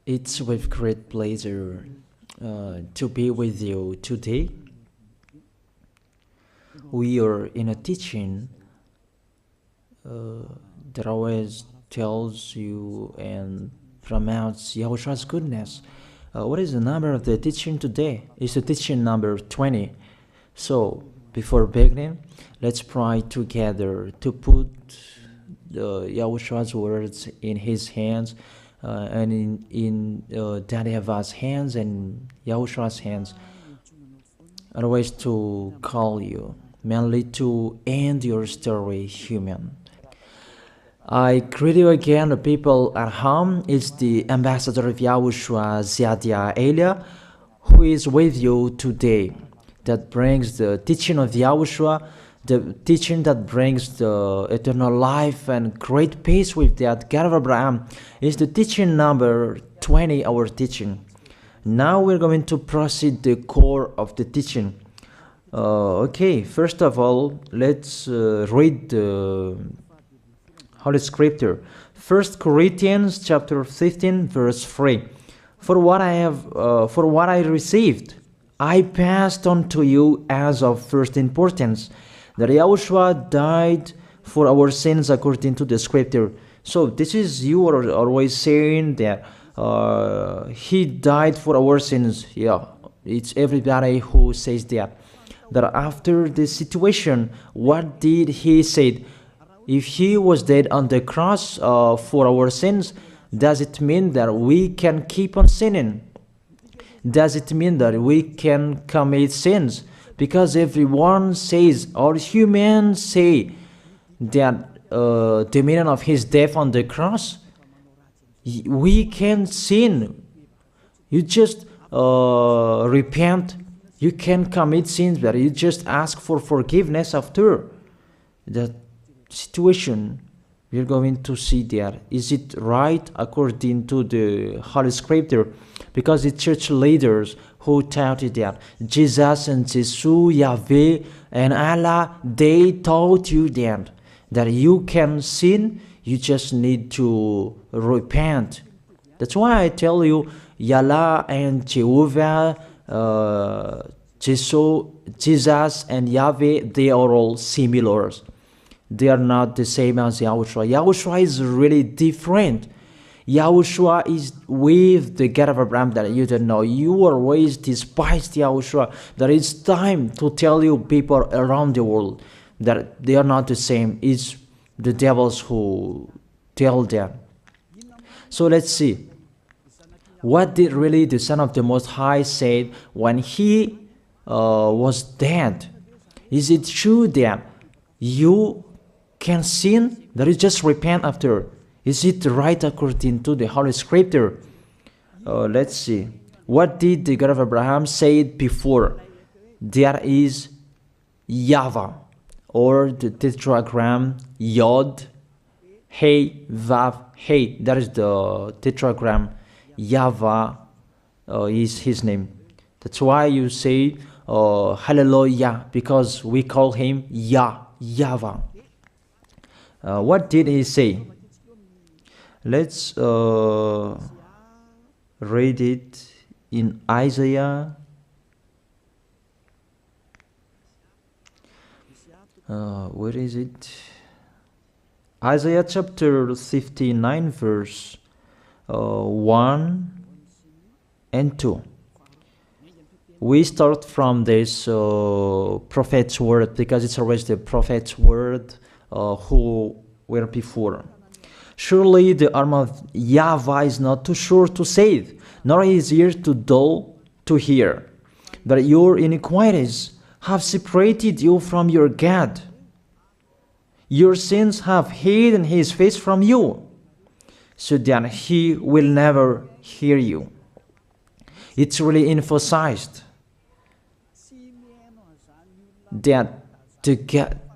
It's with great pleasure to be with you today. We are in a teaching that always tells you and promotes Yahushua's goodness. What is the number of the teaching today? It's the teaching number 20. So, before beginning, let's pray together to put Yahushua's words in his hands and in Daddy Yahvah's hands and Yahushua's hands. Otherwise, to call you, mainly to end your story human. I greet you again, the people at home. It's the ambassador of Yahushua, Ziadia Elia, who is with you today. That brings the teaching of Yahushua, the teaching that brings the eternal life and great peace with that God of Abraham. Is the teaching number 20, our teaching. Now we're going to proceed the core of the teaching. Okay, first of all, let's read the Holy Scripture. 1 Corinthians chapter 15, verse 3. For what I received, I passed on to you as of first importance, that Yahushua died for our sins according to the Scripture. So this is, you are always saying that he died for our sins. Yeah, it's everybody who says that. That after the situation, what did he say? If he was dead on the cross for our sins, does it mean that we can keep on sinning? Does it mean that we can commit sins? Because everyone says, or humans say, that the meaning of his death on the cross, we can sin. You just repent. You can commit sins, but you just ask for forgiveness after that situation. We're going to see there. Is it right according to the Holy Scripture? Because the church leaders who taught it that Jesus and Jesus, Yahweh and Allah, they taught you that you can sin, you just need to repent. That's why I tell you, Yahlah and Jehovah, Jesus and Yahweh, they are all similar. They are not the same as Yahushua. Yahushua is really different. Yahushua is with the God of Abraham that you don't know. You always despised Yahushua. That it's time to tell you people around the world that they are not the same. It's the devils who tell them. So let's see. What did really the Son of the Most High say when he was dead? Is it true that you can sin? That is just repent after. Is it right according to the Holy Scripture? Let's see. What did the God of Abraham say before? There is YAHVAH, or the tetragram Yod, Hey, Vav, Hey. That is the tetragram. YAHVAH is his name. That's why you say Hallelujah, because we call him YAHVAH. What did he say? Let's read it in Isaiah. Where is it? Isaiah chapter 59, verse 1 and 2. We start from this prophet's word, because it's always the prophet's word who were before. Surely the arm of YAHVAH is not too short to save, nor his ear too dull to hear. But your iniquities have separated you from your God. Your sins have hidden his face from you, so that he will never hear you. It's really emphasized that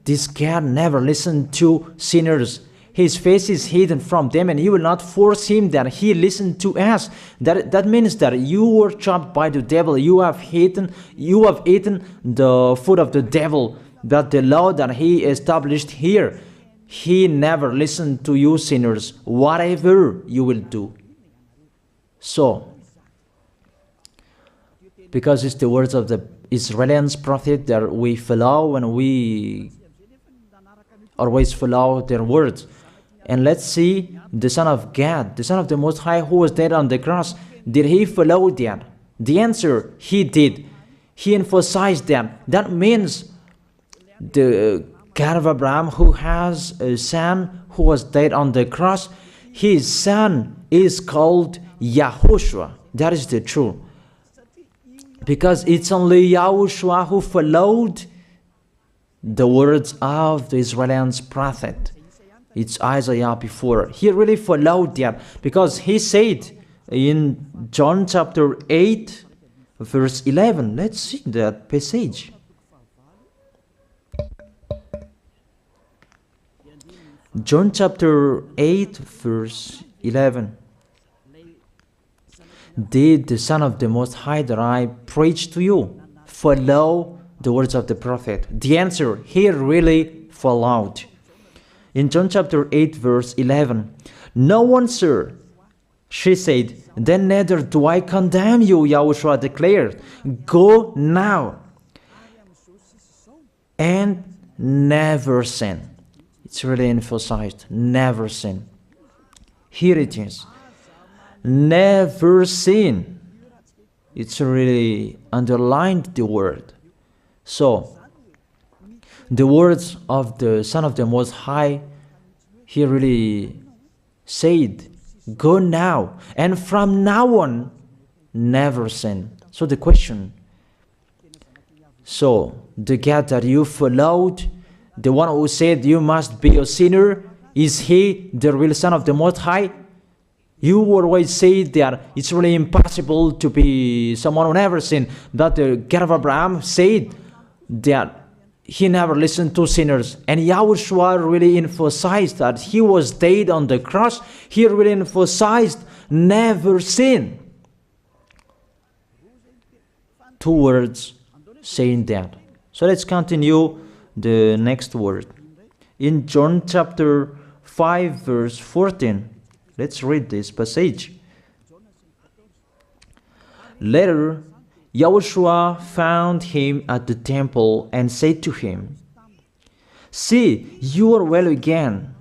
this God never listened to sinners. His face is hidden from them, and you will not force him that he listen to us. That means that you were trapped by the devil. You have eaten the food of the devil. That the law that he established here, he never listened to you sinners, whatever you will do. So, because it's the words of the Israelians prophet that we follow, and we always follow their words. And let's see the Son of God, the Son of the Most High, who was dead on the cross. Did he follow that? The answer, he did. He emphasized that. That means the God of Abraham, who has a son who was dead on the cross, his son is called YAHOSHUAH. That is the truth. Because it's only YAHOSHUAH who followed the words of the Israelians prophet. It's Isaiah before. He really followed that, because he said in John chapter 8, verse 11. Let's see that passage. John chapter 8, verse 11. Did the Son of the Most High that I preach to you follow the words of the prophet? The answer, he really followed. In John chapter 8, verse 11, "No one, sir," she said, "then neither do I condemn you," YAHOSHUAH declared. "Go now and never sin." It's really emphasized, never sin. Here it is. Never sin. It's really underlined the word. So, the words of the Son of the Most High, he really said, go now, and from now on, never sin. So the question, so the God that you followed, the one who said you must be a sinner, is he the real Son of the Most High? You always say that it's really impossible to be someone who never sinned. That the God of Abraham said that he never listened to sinners. And YAHOSHUAH really emphasized that he was dead on the cross. He really emphasized never sin. Two words saying that. So let's continue the next word. In John chapter 5, verse 14, let's read this passage. Later, YAHOSHUAH found him at the temple and said to him, "See, you are well again.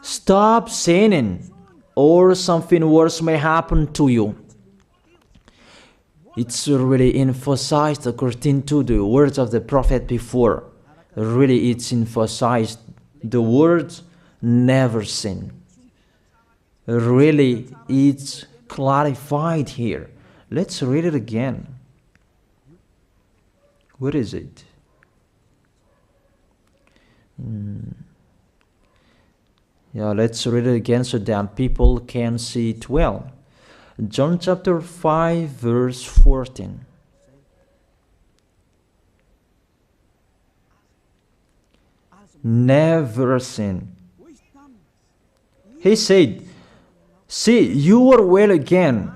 Stop sinning, or something worse may happen to you." It's really emphasized according to the words of the prophet before. Really, it's emphasized the words never sin. Really, it's clarified here. Let's read it again. Where is it? Yeah, let's read it again so that people can see it well. John chapter 5, verse 14. Never sin. He said, "See, you are well again.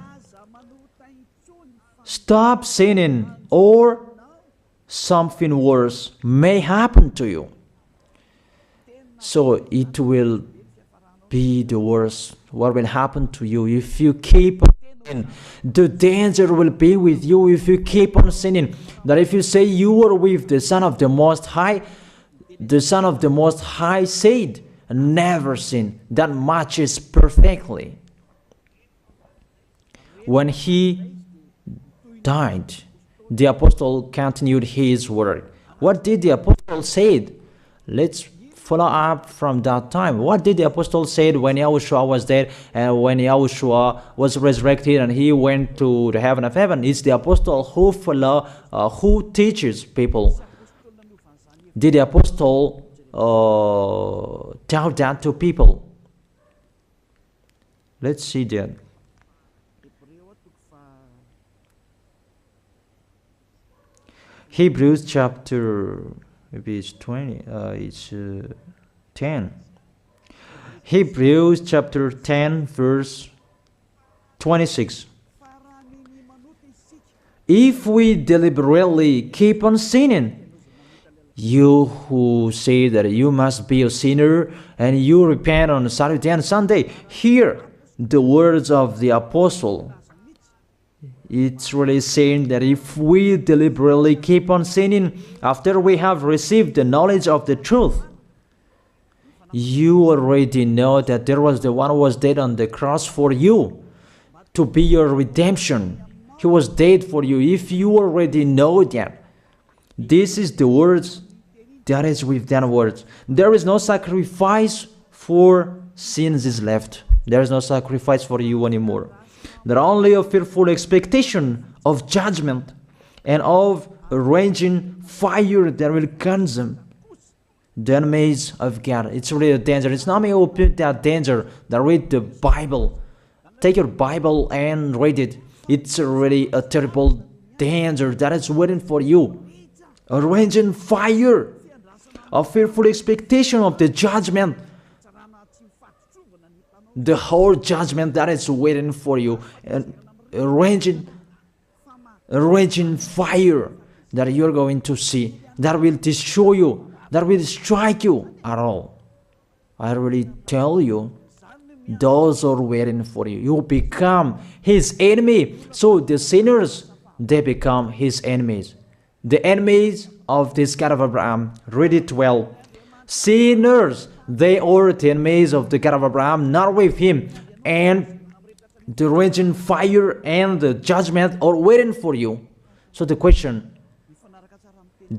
Stop sinning, or something worse may happen to you." So it will be the worst. What will happen to you if you keep on sinning? The danger will be with you if you keep on sinning. That if you say you are with the Son of the Most High, the Son of the Most High said, never sin. That matches perfectly. When he died, the apostle continued his work. What did the apostle say? Let's follow up from that time. What did the apostle say when YAHOSHUAH was dead and when YAHOSHUAH was resurrected and he went to the heaven of heaven? It's the apostle who teaches people. Did the apostle tell that to people? Let's see that. Hebrews chapter, maybe it's 20, it's 10. Hebrews chapter 10, verse 26. If we deliberately keep on sinning, you who say that you must be a sinner and you repent on Saturday and Sunday, here the words of the apostle. It's really saying that if we deliberately keep on sinning after we have received the knowledge of the truth, you already know that there was the one who was dead on the cross for you to be your redemption. He was dead for you. If you already know that, this is the words that is with that words. There is no sacrifice for sins is left. There is no sacrifice for you anymore. There are only a fearful expectation of judgment and of a raging fire that will consume the enemies of God. It's really a danger. It's not me who put that danger that read the Bible. Take your Bible and read it. It's really a terrible danger that is waiting for you. A raging fire, a fearful expectation of the judgment. The whole judgment that is waiting for you, and a raging fire that you're going to see, that will destroy you, that will strike you at all. I really tell you, those are waiting for you. You become his enemy. So the sinners, they become his enemies. The enemies of this God of Abraham. Read it well. Sinners, they are the enemies of the God of Abraham, not with him. And the raging fire and the judgment are waiting for you. So the question,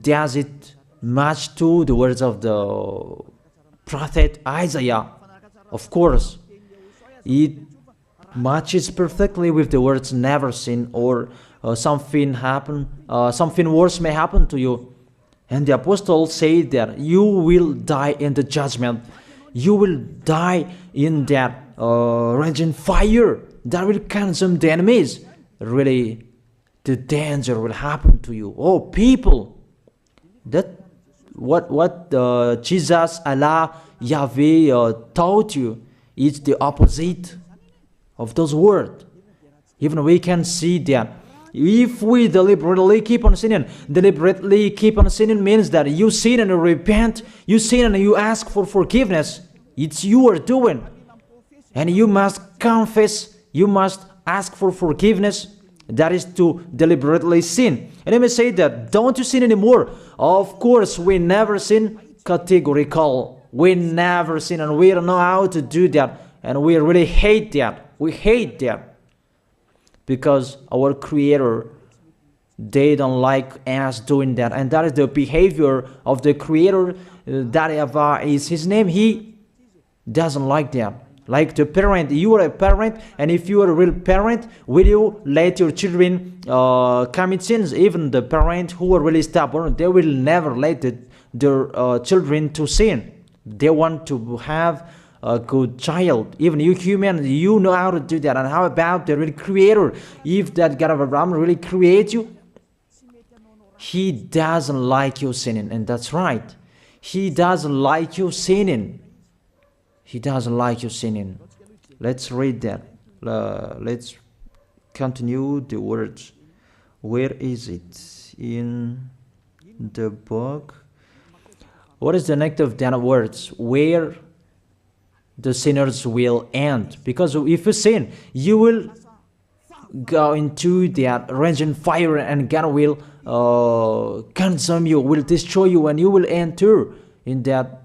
does it match to the words of the prophet Isaiah? Of course, it matches perfectly with the words never sin, or something worse may happen to you. And the apostle said that you will die in the judgment. You will die in that raging fire that will consume the enemies. Really, the danger will happen to you. Oh, people, that what Jesus, Allah, Yahweh taught you is the opposite of those words. Even we can see that. If we deliberately keep on sinning means that you sin and you repent, you sin and you ask for forgiveness. It's you are doing. And you must confess, you must ask for forgiveness. That is to deliberately sin. And let me say that, don't you sin anymore. Of course, we never sin, categorical. We never sin, and we don't know how to do that. And we really hate that. We hate that. Because our Creator, they don't like us doing that. And that is the behavior of the Creator. That YAHVAH is his name. He doesn't like that. Like the parent, you are a parent, and if you are a real parent, will you let your children commit sins? Even the parent who are really stubborn, they will never let their children to sin. They want to have a good child. Even you human, you know how to do that. And how about the real Creator? If that God of Abraham really creates you, he doesn't like you sinning. And that's right. He doesn't like you sinning. He doesn't like you sinning. Let's read that. Let's continue the words. Where is it? In the book. What is the next of that words? Where the sinners will end. Because if you sin, you will go into that raging fire, and God will consume you, will destroy you, and you will enter in that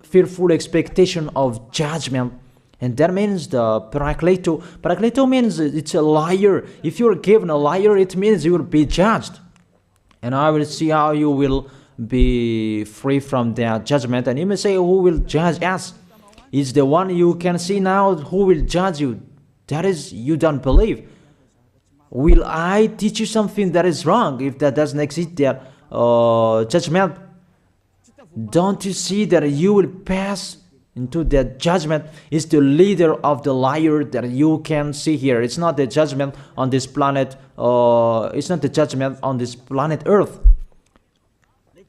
fearful expectation of judgment. And that means the parakleto. Parakleto means it's a liar. If you're given a liar, it means you will be judged. And I will see how you will be free from that judgment. And you may say, who will judge us? It's the one you can see now who will judge you. That is, you don't believe. Will I teach you something that is wrong if that doesn't exist, that judgment? Don't you see that you will pass into that judgment? Is the leader of the liar that you can see here. It's not the judgment on this planet. It's not the judgment on this planet Earth.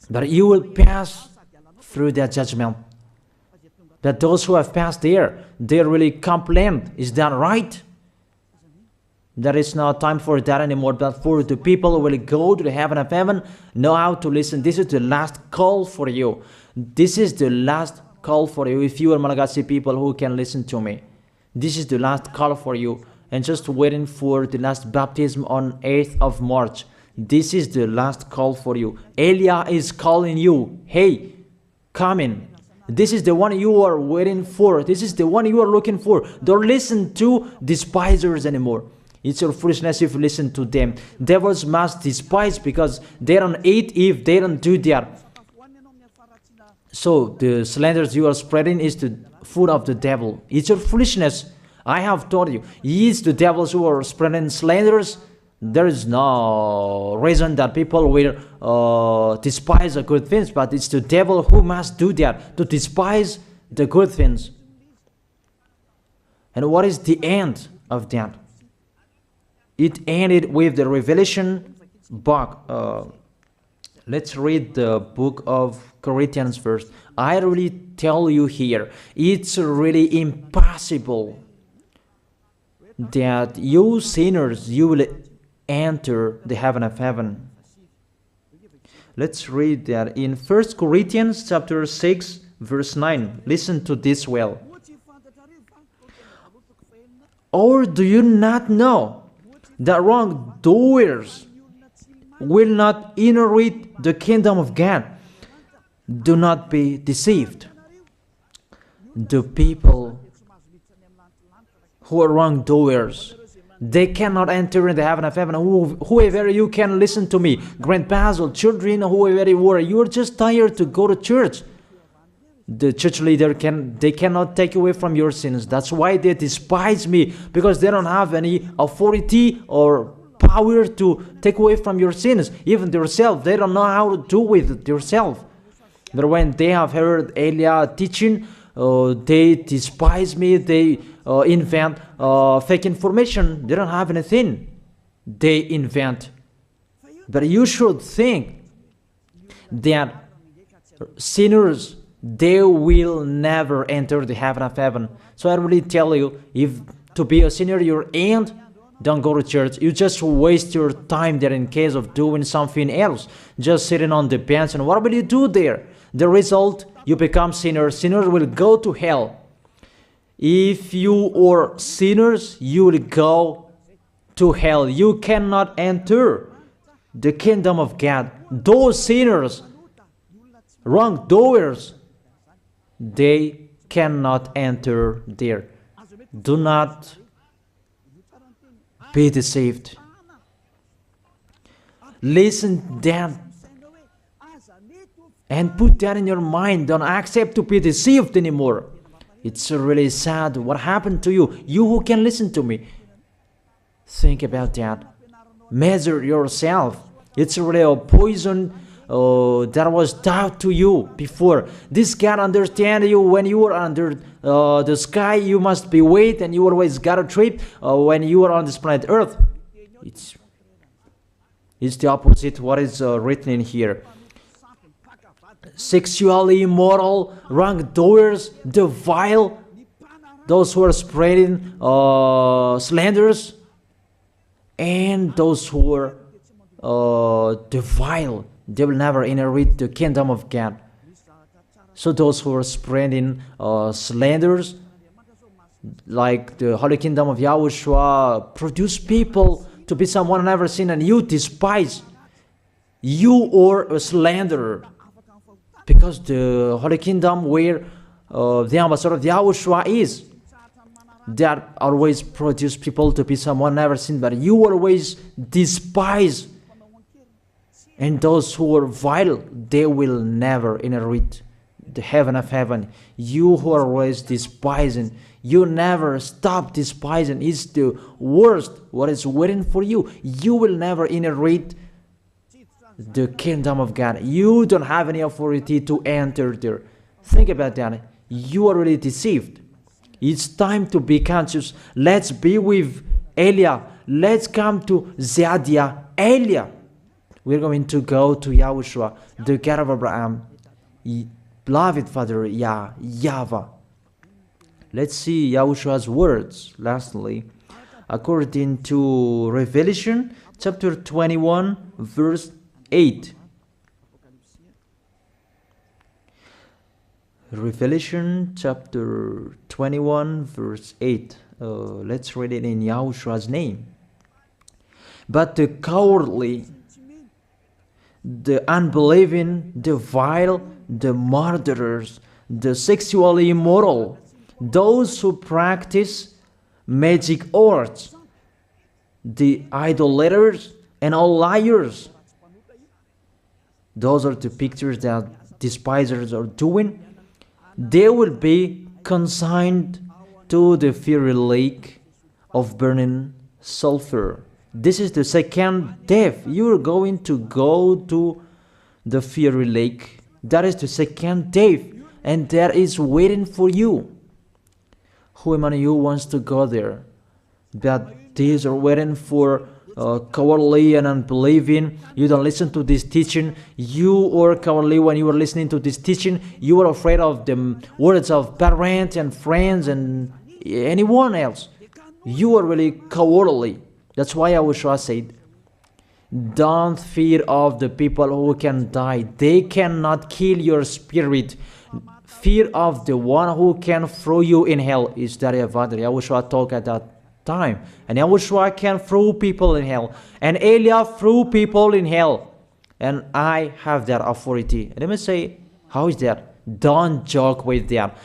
But you will pass through that judgment. That those who have passed there, they really complain. Is that right? There is no time for that anymore. But for the people who will go to the heaven of heaven, know how to listen. This is the last call for you. This is the last call for you. If you are Malagasy people who can listen to me, This is the last call for you. And just waiting for the last baptism on 8th of March. This is the last call for you. Elia is calling you. Hey, come in. This is the one you are waiting for. This is the one you are looking for. Don't listen to despisers anymore. It's your foolishness if you listen to them. Devils must despise because they don't eat if they don't do that. So the slanders you are spreading is the food of the devil. It's your foolishness. I have told you. It's the devils who are spreading slanders. There is no reason that people will despise the good things, but it's the devil who must do that, to despise the good things. And what is the end of that? It ended with the Revelation book. Let's read the book of Corinthians first. I really tell you here, it's really impossible that you sinners, you will enter the heaven of heaven. Let's read that in 1 Corinthians chapter 6, verse 9. Listen to this well. Or do you not know that wrongdoers will not inherit the kingdom of God? Do not be deceived. The people who are wrongdoers, they cannot enter in the heaven of heaven. Whoever you can listen to me, grandpas or children, whoever you are, you are just tired to go to church. The church leader they cannot take away from your sins. That's why they despise me, because they don't have any authority or power to take away from your sins. Even themselves, they don't know how to do with it themselves. But when they have heard Elia teaching, they despise me. They invent fake information. They don't have anything. They invent. But you should think that sinners, they will never enter the heaven of heaven. So I really tell you, if to be a sinner you ain't, don't go to church. You just waste your time there in case of doing something else. Just sitting on the bench, and what will you do there? The result, you become sinners. Sinners will go to hell. If you are sinners, you will go to hell. You cannot enter the kingdom of God. Those sinners, wrongdoers, they cannot enter there. Do not be deceived. Listen then and put that in your mind. Don't accept to be deceived anymore. It's really sad what happened to you. You who can listen to me, think about that. Measure yourself. It's really a poison that was taught to you before. This God understand you when you are under the sky. You must be wait, and you always got a trip when you are on this planet Earth. It's the opposite what is written in here. Sexually immoral, wrongdoers, the vile, those who are spreading slanders, and those who are the vile, they will never inherit the kingdom of God. So those who are spreading slanders, like the Holy Kingdom of YAHOSHUAH, produce people to be someone never seen, and you despise. You are a slanderer. Because the Holy Kingdom where the ambassador of YAHOSHUAH is, that always produce people to be someone never seen, but you always despise. And those who are vile, they will never inherit the heaven of heaven. You who are always despising, you never stop despising. It's the worst what is waiting for you. You will never inherit the kingdom of God. You don't have any authority to enter there. Think about that. You are already deceived. It's time to be conscious. Let's be with Elia. Let's come to Zadiah. Elia. We're going to go to YAHOSHUAH, the God of Abraham, beloved Father YAHVAH. Let's see YAHOSHUAH's words. Lastly, according to Revelation chapter 21, verse 8. Revelation chapter 21 verse 8. Let's read it in Yahoshua's name. But the cowardly, the unbelieving, the vile, the murderers, the sexually immoral, those who practice magic arts, the idolaters, and all liars. Those are the pictures that despisers are doing. They will be consigned to the fiery lake of burning sulfur. This is the second death. You are going to go to the fiery lake. That is the second death, and that is waiting for you. Who among you wants to go there? That these are waiting for cowardly and unbelieving. You don't listen to this teaching. You are cowardly when you are listening to this teaching. You are afraid of the words of parents and friends and anyone else. You are really cowardly. That's why YAHOSHUAH said, don't fear of the people who can die. They cannot kill your spirit. Fear of the one who can throw you in hell. Is that YAHOSHUAH talked at that time. And YAHOSHUAH can throw people in hell. And Elia threw people in hell. And I have that authority. Let me say, how is that? Don't joke with that.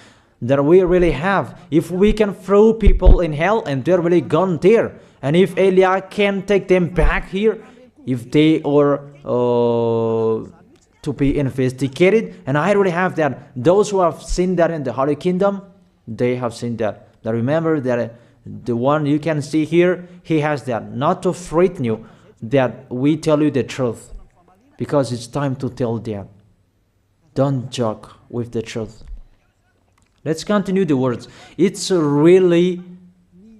That we really have. If we can throw people in hell and they're really gone there. And if Elia can take them back here, if they are to be investigated, and I really have that. Those who have seen that in the Holy Kingdom, they have seen that. Now remember that the one you can see here, he has that. Not to frighten you, that we tell you the truth. Because it's time to tell that. Don't joke with the truth. Let's continue the words. It's really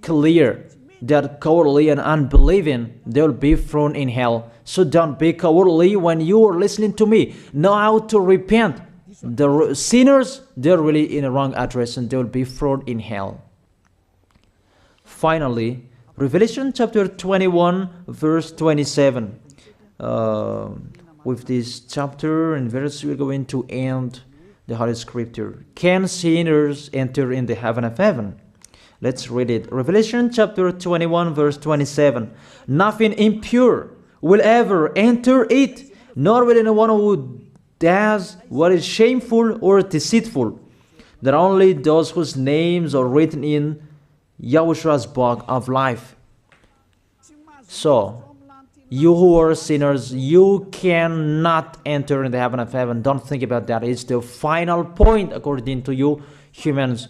clear that cowardly and unbelieving, they'll be thrown in hell. So don't be cowardly when you are listening to me. Know how to repent. The sinners, they're really in the wrong address and they'll be thrown in hell. Finally, Revelation chapter 21 verse 27. With this chapter and verse, we're going to end the Holy Scripture. Can sinners enter in the heaven of heaven? Let's read it. Revelation chapter 21 verse 27. Nothing impure will ever enter it, nor will anyone who does what is shameful or deceitful. That only those whose names are written in YAHOSHUAH's book of life. So, you who are sinners, you cannot enter in the heaven of heaven. Don't think about that. It's the final point according to you humans.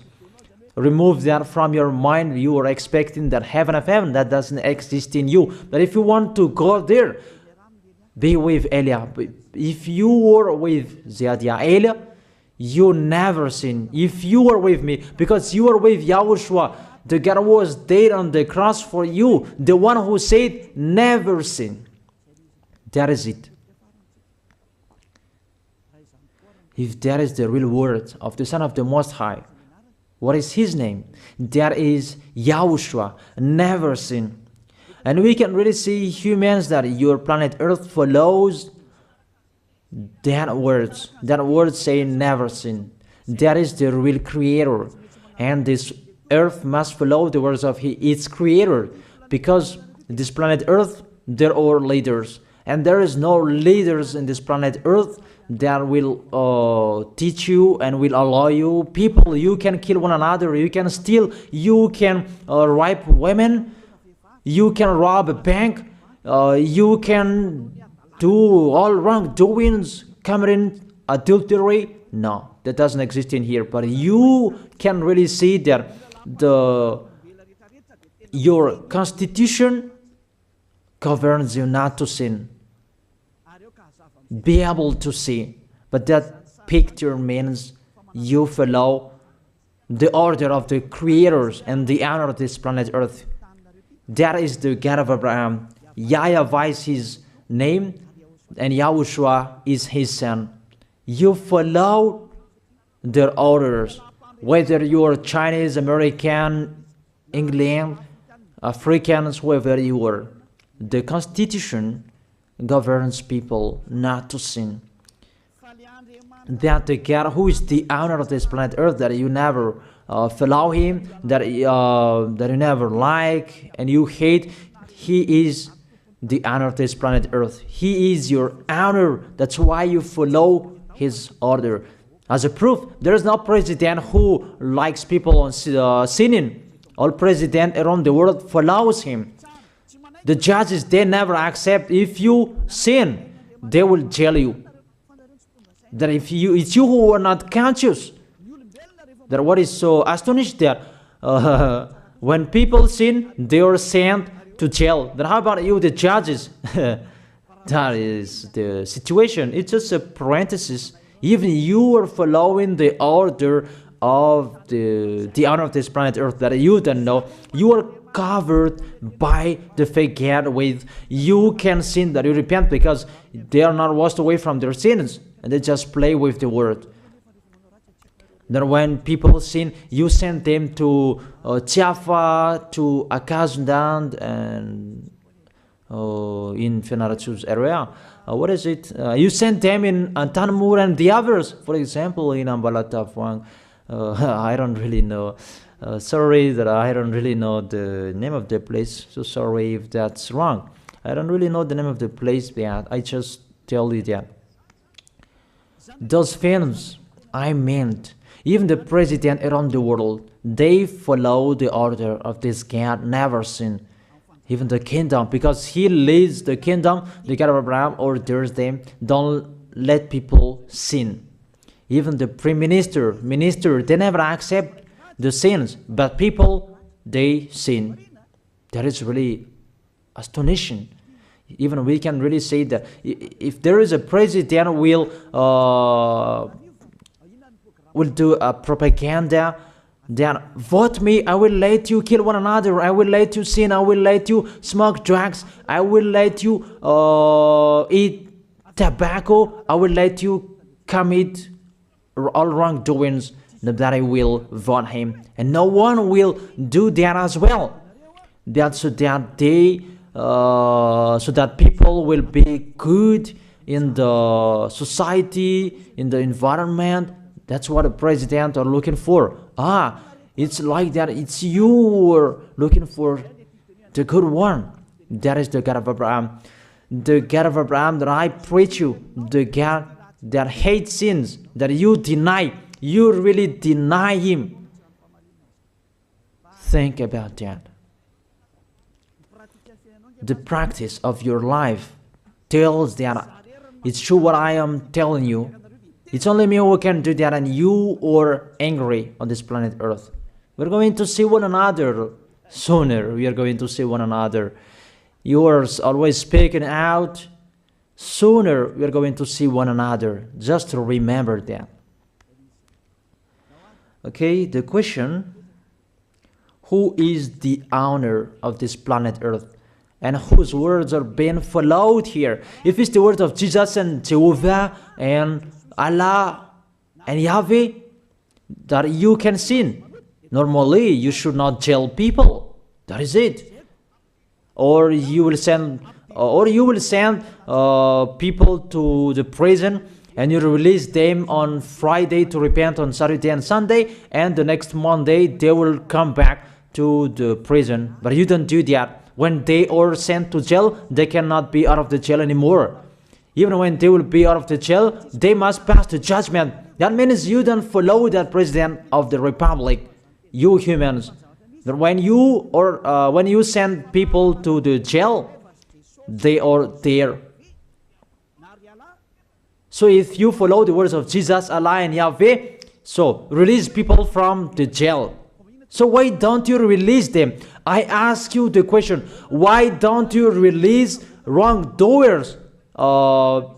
Remove that from your mind. You are expecting that heaven of heaven that doesn't exist in you. But if you want to go there, be with Elia. If you were with Elia, you never sin. If you are with me, because you are with YAHOSHUAH, the God was dead on the cross for you, the one who said never sin. That is it. If that is the real word of the Son of the Most High, what is his name? That is YAHOSHUAH, never sin. And we can really see humans that your planet Earth follows that words. That word saying never sin. That is the real creator. And this Earth must follow the words of its creator. Because this planet Earth, there are leaders. And there is no leaders in this planet Earth that will teach you and will allow you. People, you can kill one another, you can steal, you can rape women, you can rob a bank, you can do all wrongdoings, committing adultery. No, that doesn't exist in here. But you can really see that your constitution governs you not to sin. Be able to see. But that picture means you follow the order of the creators and the honor of this planet Earth. That is the God of Abraham. YAHVAH is his name and YAHOSHUAH is his son. You follow their orders. Whether you are Chinese, American, England, Africans, whoever you are. The Constitution governs people not to sin. that the God who is the owner of this planet Earth, that you never follow him, that you never like and you hate, he is the owner of this planet Earth. He is your owner. That's why you follow his order. As a proof, there is no president who likes people on sinning. All president around the world follows him. The judges, they never accept if you sin, they will jail you. That if it's you who are not conscious. That what is so astonished that when people sin, they are sent to jail. Then how about you, the judges? That is the situation. It's just a parenthesis. Even you are following the order of the owner of this planet Earth that you don't know. You are covered by the fake God with you can sin, that you repent, because they are not washed away from their sins and they just play with the word. Then when people sin, you send them to YAHVAH, to Akazundan, and in Fenarachu's area. What is it? You send them in Tanmur and the others. For example, in Ambalatafwang. I don't really know. Sorry that I don't really know the name of the place. So sorry if that's wrong. I don't really know the name of the place, but I just tell you that. Those films, I meant, even the president around the world, they follow the order of this God, never sin. Even the kingdom, because he leads the kingdom, the God of Abraham orders them, don't let people sin. Even the prime minister, they never accept the sins, but people, they sin. That is really astonishing. Even we can really say that if there is a president will do a propaganda, then vote me, I will let you kill one another, I will let you sin, I will let you smoke drugs, I will let you eat tobacco, I will let you commit all wrongdoings, that I will vote him. And no one will do that as well. That's so that they so that people will be good in the society, in the environment. That's what the president are looking for. It's like that. It's you who are looking for the good one. That is the God of Abraham. The God of Abraham that I preach you. The God that hates sins, that you deny. You really deny him. Think about that. The practice of your life tells that it's true what I am telling you. It's only me who can do that, and you are angry on this planet Earth. We're going to see one another sooner. We are going to see one another. You are always speaking out. Sooner we are going to see one another. Just to remember that. Okay, the question, who is the owner of this planet Earth? And whose words are being followed here? If it's the word of Jesus and Jehovah and Allah and Yahweh, that you can sin. Normally, you should not jail people. That is it. Or you will send people to the prison, and you release them on Friday to repent on Saturday and Sunday, and the next Monday they will come back to the prison. But you don't do that. When they are sent to jail, they cannot be out of the jail anymore. Even when they will be out of the jail, they must pass the judgment. That means you don't follow that president of the republic, you humans. That when you send people to the jail, they are there. So if you follow the words of Jesus, Allah and Yahweh, so release people from the jail. So why don't you release them? I ask you the question, why don't you release wrongdoers on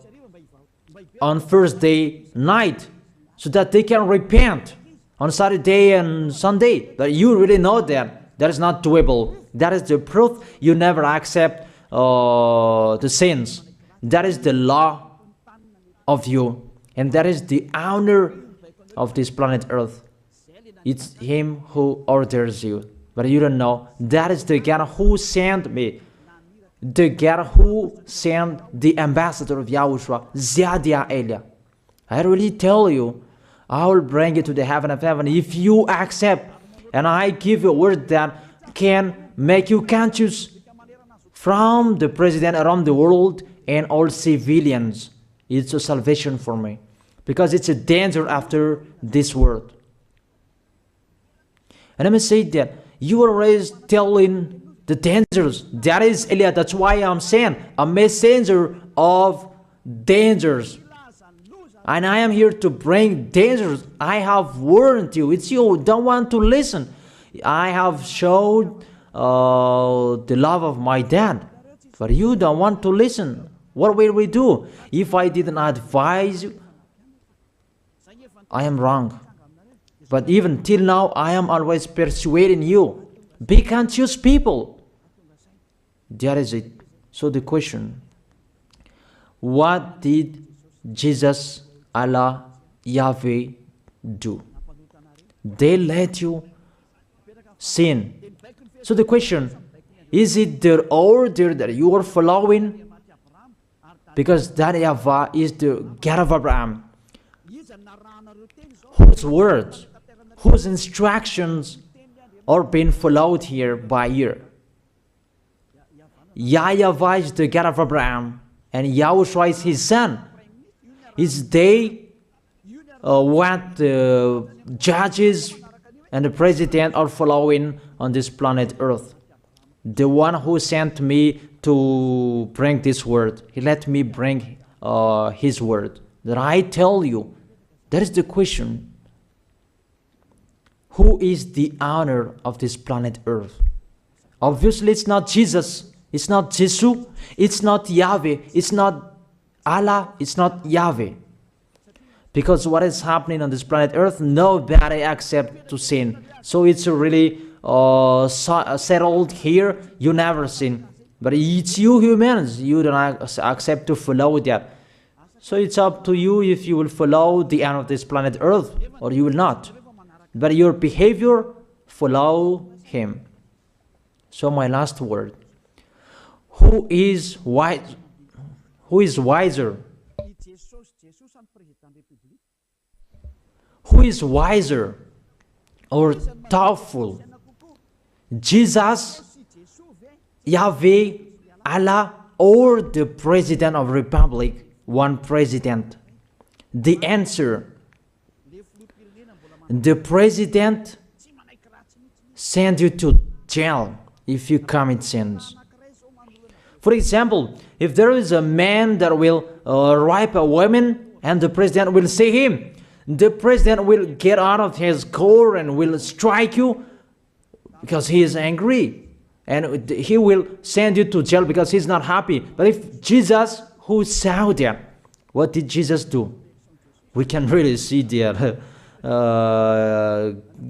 Thursday night so that they can repent on Saturday and Sunday? But you really know that that is not doable. That is the proof you never accept the sins. That is the law of you, and that is the owner of this planet Earth. It's him who orders you, but you don't know. That is the God who sent me, the God who sent the ambassador of Yahushua, Zadia Elia. I really tell you, I will bring you to the heaven of heaven if you accept. And I give you a word that can make you conscious from the president around the world and all civilians. It's a salvation for me, because it's a danger after this world. And let me say that you are always telling the dangers. That is Eliah. That's why I'm saying a messenger of dangers. And I am here to bring dangers. I have warned you. It's you don't want to listen. I have showed the love of my dad, but you don't want to listen. What will we do? If I didn't advise you, I am wrong. But even till now, I am always persuading you. Be conscious, people. That is it. So the question, what did Jesus, Allah, Yahweh do? They let you sin. So the question, is it their order that you are following? Because that YAHVAH is the God of Abraham, whose words, whose instructions are being followed here by year. YAHVAH is the God of Abraham, and YAHOSHUAH is his son. Is they what the judges and the president are following on this planet Earth. The one who sent me to bring this word, he let me bring his word. That I tell you, that is the question. Who is the owner of this planet Earth? Obviously, it's not Jesus. It's not Jesus. It's not Yahweh. It's not Allah. It's not Yahweh. Because what is happening on this planet Earth, nobody accepts to sin. So it's really settled here. You never sin. But it's you humans. You don't accept to follow that. So it's up to you if you will follow the end of this planet Earth or you will not. But your behavior, follow him. So my last word. Who is wise? Who is wiser? Who is wiser or doubtful? Jesus, Yahweh, Allah, or the President of Republic? One president. The answer, the president send you to jail if you commit sins. For example, if there is a man that will rape a woman and the president will see him, the president will get out of his car and will strike you because he is angry. And he will send you to jail because he's not happy. But if Jesus, who saw that, what did Jesus do? We can really see that.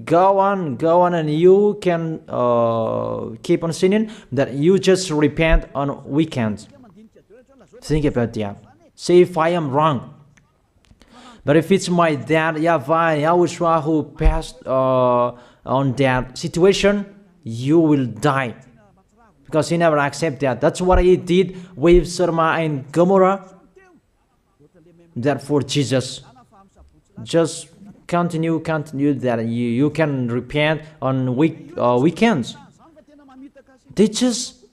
Go on, and you can keep on sinning, that you just repent on weekends. Think about that. Say if I am wrong. But if it's my dad, YAHVAH, YAHOSHUAH, who passed on that situation, you will die. Because he never accepted that. That's what he did with Sodom and Gomorrah. That for Jesus, just continue that you can repent on weekends. They just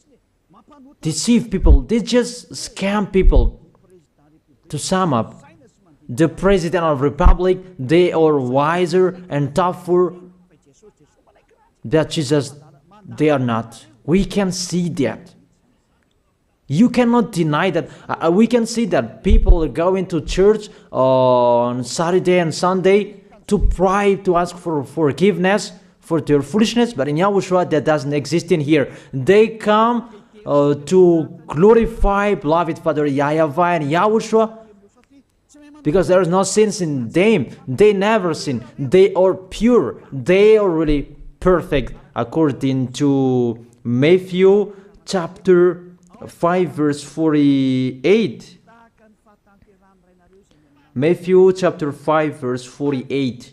deceive people. They just scam people. To sum up, the President of Republic, they are wiser and tougher than Jesus. They are not. We can see that. You cannot deny that. We can see that people are going to church on Saturday and Sunday to pray, to ask for forgiveness for their foolishness. But in YAHOSHUAH, that doesn't exist in here. They come to glorify beloved Father YAHVAH and YAHOSHUAH because there is no sins in them. They never sin. They are pure. They are really perfect according to Matthew chapter 5 verse 48. Matthew chapter 5 verse 48.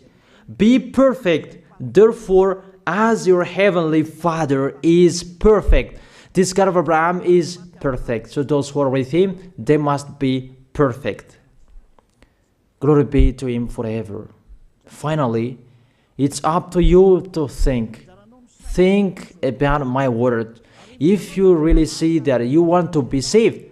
Be perfect, therefore, as your heavenly Father is perfect. This God of Abraham is perfect. So those who are with him, they must be perfect. Glory be to Him forever. Finally, it's up to you to think. Think about my word. If you really see that you want to be saved,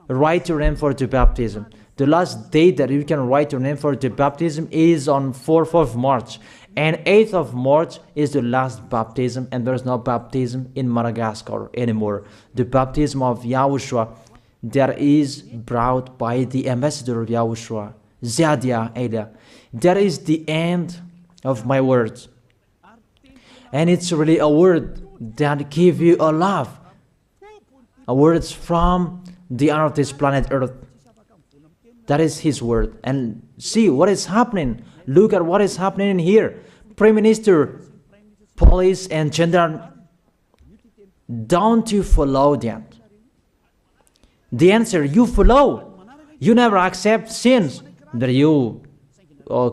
write your name for the baptism. The last date that you can write your name for the baptism is on 4th of March. And 8th of March is the last baptism, and there's no baptism in Madagascar anymore. The baptism of Yahushua that is brought by the ambassador of Yahushua, Zadia Ada. That is the end of my words. And it's really a word that gives you a love. A word from the honor of this planet Earth. That is His word. And see what is happening. Look at what is happening in here. Prime Minister, police, and gendarme. Don't you follow that? The answer, you follow. You never accept sins. That you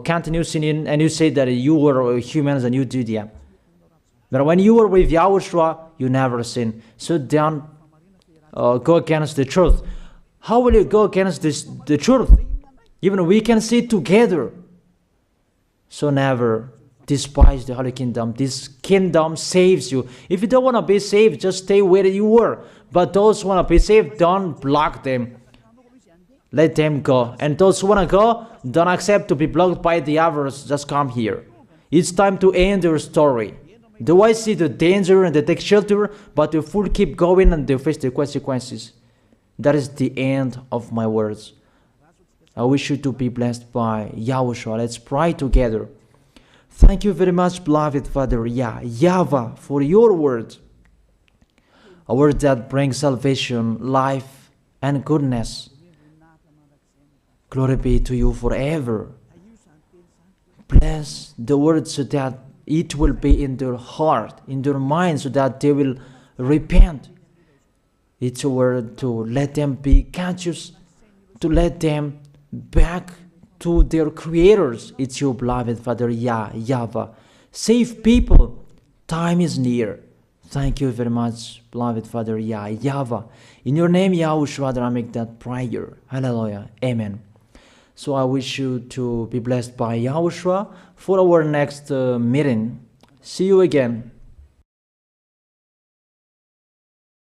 continue sinning, and you say that you were humans and you do that. But when you were with Yahushua, you never sin. So don't go against the truth. How will you go against the truth? Even we can see together. So never despise the Holy Kingdom. This kingdom saves you. If you don't want to be saved, just stay where you were. But those who want to be saved, don't block them. Let them go. And those who want to go, don't accept to be blocked by the others. Just come here. It's time to end your story. Do I see the danger and they take shelter, but the fool keep going and they face the consequences? That is the end of my words. I wish you to be blessed by Yahushua. Let's pray together. Thank you very much, beloved Father YAHVAH, for your word. A word that brings salvation, life, and goodness. Glory be to you forever. Bless the word so that it will be in their heart, in their mind, so that they will repent. It's a word to let them be conscious, to let them back to their creators. It's your beloved Father YAHVAH. Save people. Time is near. Thank you very much, beloved Father YAHVAH. In your name, Yahushua, that I make that prayer. Hallelujah. Amen. So I wish you to be blessed by Yahushua for our next meeting. See you again.